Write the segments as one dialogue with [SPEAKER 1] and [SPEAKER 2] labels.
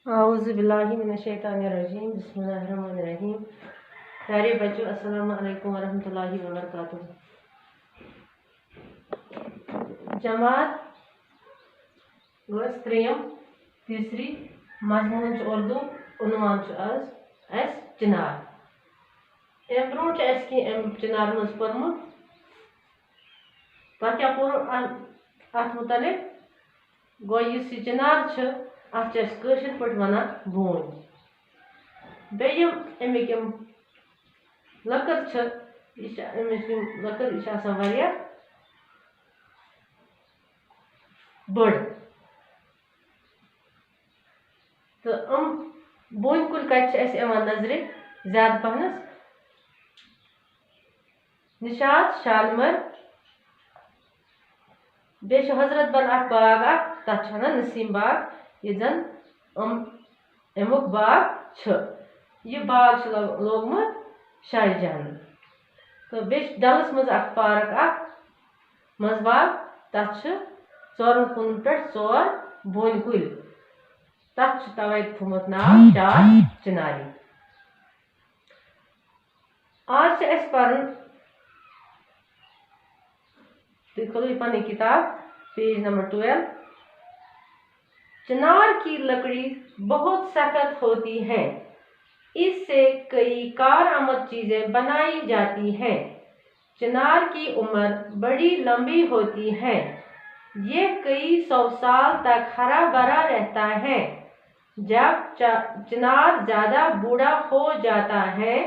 [SPEAKER 1] औज़ुबिल्लाहिमिनश्शैतानिर्रजीम बिस्मिल्लाहिर्रहमानिर्रहीम। प्यारे बच्चों, अस्सलाम वालेकुम वरहमतुल्लाहि वबरकातुहू। जमात त्रेयम तीसरी मजमून उर्दू उन्वान आज चिनार। अम ब्रो चिनार मज पोर्मुत तह क्या पोर अत मुतलिक गो चिनार अतशर पे वन बोन बेम अमिक लकर लकर यह बड़ तो बोन कुल कत नजर ज्यादा पहनस निशात शालमर बे हजरत बल बाग तथ नसीम बाग ये जन अमुक बाग यह बाग लोगमुत शाहजहान तो बे डलस मज पार्क मज बाग तथ चोरन कुन पे चोर बोन कुल तथ तवे थोमुत नाव चार चिनारी। आज पर्न खोलो पनी किताब पेज नंबर 12। चिनार की लकड़ी बहुत सख्त होती है, इससे कई कारआमद चीजें बनाई जाती हैं। चिनार की उम्र बड़ी लंबी होती है, ये कई 100 साल तक हरा भरा रहता है। जब चिनार ज्यादा बूढ़ा हो जाता है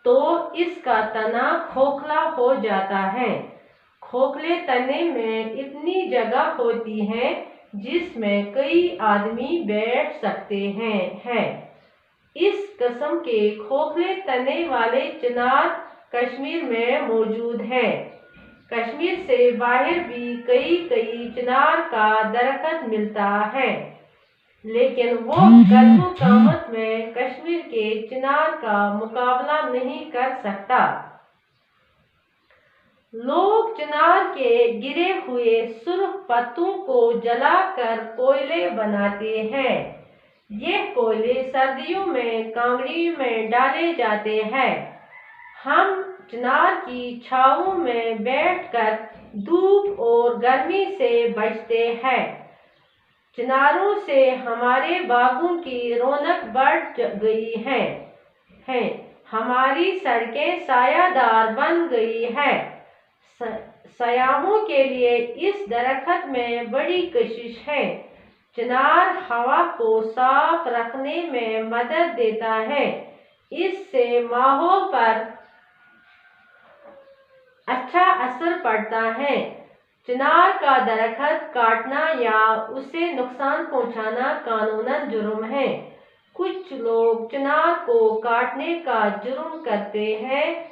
[SPEAKER 1] तो इसका तना खोखला हो जाता है। खोखले तने में इतनी जगह होती है जिसमें कई आदमी बैठ सकते हैं। इस किस्म के खोखले तने वाले चिनार कश्मीर में मौजूद है। कश्मीर से बाहर भी कई चिनार का दरख्त मिलता है, लेकिन वो कद्दो कामत में कश्मीर के चिनार का मुकाबला नहीं कर सकता। लोग चिनार के गिरे हुए सुर्ख पत्तों को जलाकर कोयले बनाते हैं। ये कोयले सर्दियों में कांगड़ी में डाले जाते हैं। हम चिनार की छांव में बैठकर धूप और गर्मी से बचते हैं। चिनारों से हमारे बागों की रौनक बढ़ गई है। हमारी सड़कें सायादार बन गई है। सयाहों के लिए इस दरख्त में बड़ी कशिश है। चिनार हवा को साफ रखने में मदद देता है, इससे माहौल पर अच्छा असर पड़ता है। चिनार का दरख्त काटना या उसे नुकसान पहुंचाना कानूनन जुर्म है। कुछ लोग चिनार को काटने का जुर्म करते हैं।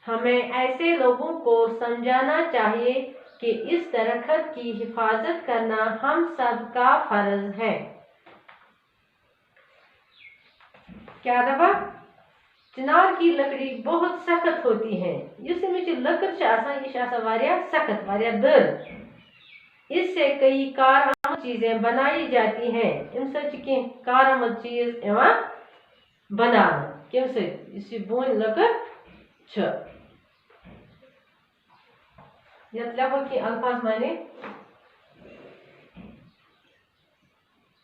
[SPEAKER 1] हमें ऐसे लोगों को समझाना चाहिए कि इस दरख्त की हिफाजत करना हम सब का फर्ज है। क्या दबा चिनार की लकड़ी बहुत सख्त होती है। लकड़ सख्त दर, इससे कई कारआमद चीजें बनाई जाती हैं। कारआमद चीज बना बोन लकड़ लिखो कि अल्फाज माने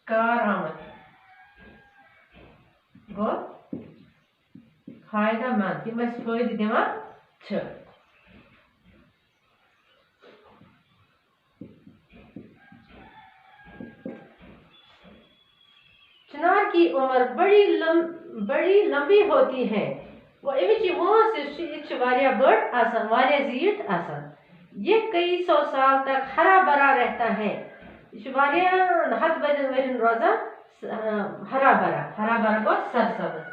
[SPEAKER 1] कारआमद गो फायदा मंद फायदे दिवान चिनार की उम्र बड़ी लंबी होती है। वो बड़ जीट ये कई 100 साल तक हरा भरा रहता है। हथ बरन रोजान हरा भरा गो सरसब्ज।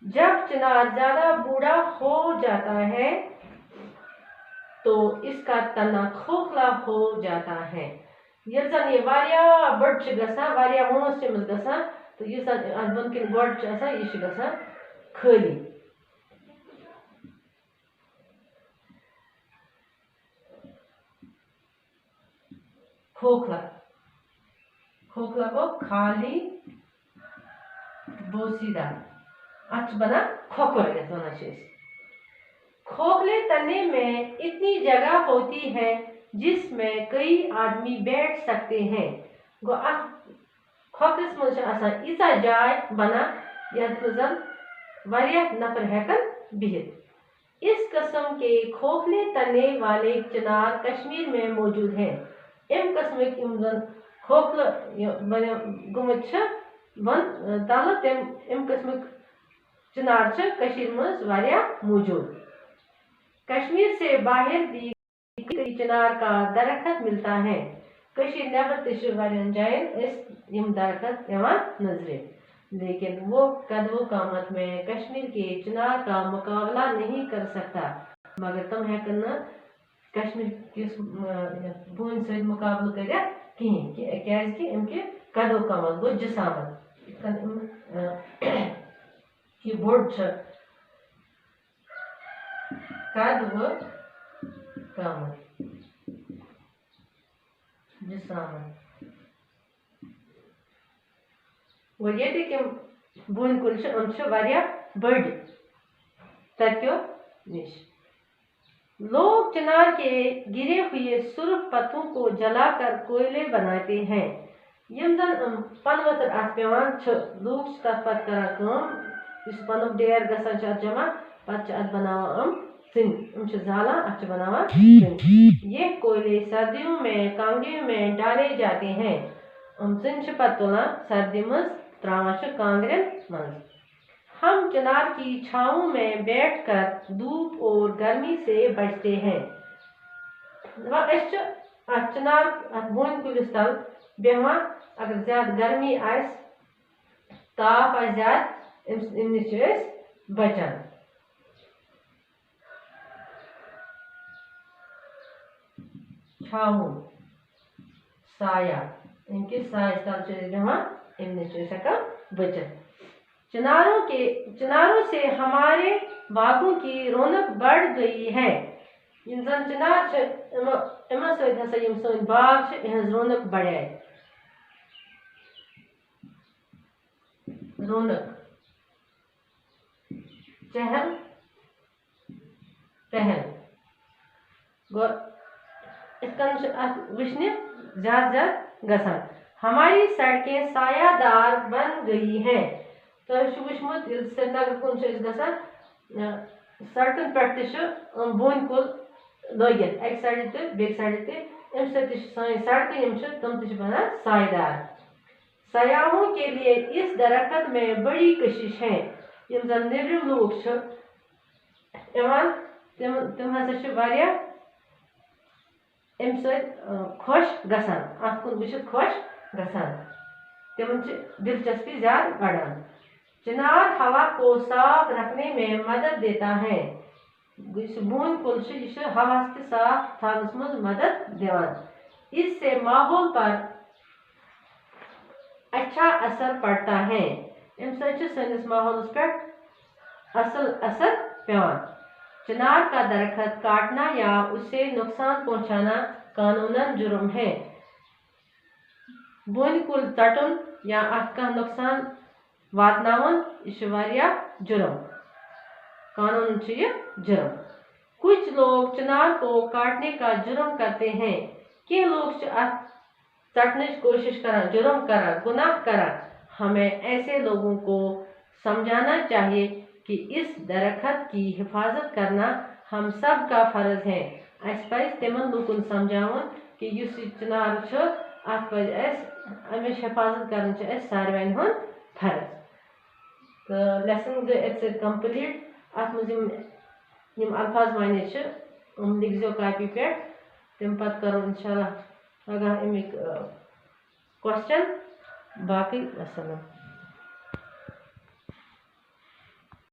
[SPEAKER 1] जब चिनार ज्यादा बूढ़ा हो जाता है तो इसका तना खोखला हो जाता है। ये बड़ मोस तो ये बन गोड़ ये खाली खोखला खोखला को खाली बोसीदार अच्छा बना खोखले खोखले तने में इतनी जगह होती है जिसमें कई आदमी बैठ सकते हैं गो खोखलस मज ईसा जाय बना यन वारिया नफर हेकन बिहित। इस किस्म के खोखले तने वाले चिनार कश्मीर में मौजूद हैं। इम किस्मक इम जन खोखल गुमत वन तल तम इम किस्मक चिनार कश्मीर मज वारिया मौजूद। कश्मीर से बाहर भी चिनार का दरखत मिलता है। कश्मीर नेबर तश वारियन जायन इम दरखत नजरे, लेकिन वो कदवो कामत में कश्मीर के चिनार का मुकाबला नहीं कर सकता, मगर तुम हेकन कश्मीर किस बोन से मुकाबला कर कहीं इनके कदो कमल गो जिसामत ये बोर्ड कदव कमल जिसामत और ये कि बोन कुल बड़ तर्क्यो निश। लोग चिनार के गिरे हुए सुर्ख पत्तों को जलाकर कोयले बनाते हैं। यम जन पनवतर अत पेवान लोग तथ पत कर पनुक डेर गसान जमा पत अत बनावान सिंह जाला अत बनावान सिंह। ये कोयले सर्दियों में कांगड़ियों में डाले जाते हैं। सिंह पत तुलान सर्दी मज त्रावान कांगड़न मज। हम चिनार की छाँव में बैठकर धूप और गर्मी से बचते हैं। चिनार बोन कुलिस तल बेहवान अगर ज्यादा गर्मी आस ताप आ ज्यादा नश बचान। छाँव साया इनके साय तल बेहवान इन नश बचत। चिनारों से हमारे बागों की रौनक बढ़ गई है। जन चिनार इमन सन बाग इहज रौनक बढ़े। रौनक चहल पहल वुचन ज्यादा गसान। हमारी सड़कें सायादार बन गई हैं। तो वुचमुत श्रीनगर कुन गसान सड़कन पे बोन कुल लगित एक साइड तो बेक साइड अम सड़क तम बनान सायेदार। सयाहों के लिए इस दरख्त में बड़ी कशिश है। यम जन नेबरिम लोग तम हसा अम खुश गसान अत कुन वुचित खुश गसान तिमन दिलचस्पी ज्यादा बढ़ान। चिनार हवा को साफ रखने में मदद देता है। बोन कुल हवा साफ थवनस मज मदद दिवान। इससे माहौल पर अच्छा असर पड़ता है। अम सनिस माहौलस पे असल असर पेवान। चिनार का दरख्त काटना या उसे नुकसान पहुंचाना कानूनन जुर्म है। बोन कुल तटन या अत नुकसान वातनावन जुर्म कानून जुर्म। कुछ लोग चिनार को काटने का जुर्म करते हैं। कि लोग तटने की कोशिश करा जुर्म करा गुनाह करा। हमें ऐसे लोगों को समझाना चाहिए कि इस दरख्त की हिफाजत करना हम सब का फर्ज है। अस पज तिमन लूकन समझावन कि युस चिनार अत अमिश हिफाजत कर सारवेन हुंद फर्ज। तो लेसन गई कंप्लीट अत मज अल्फाज माने लिखो कॉपी पे तम पत करो इंशाल्लाह अगर अमिक क्वेश्चन बाकी वसलम।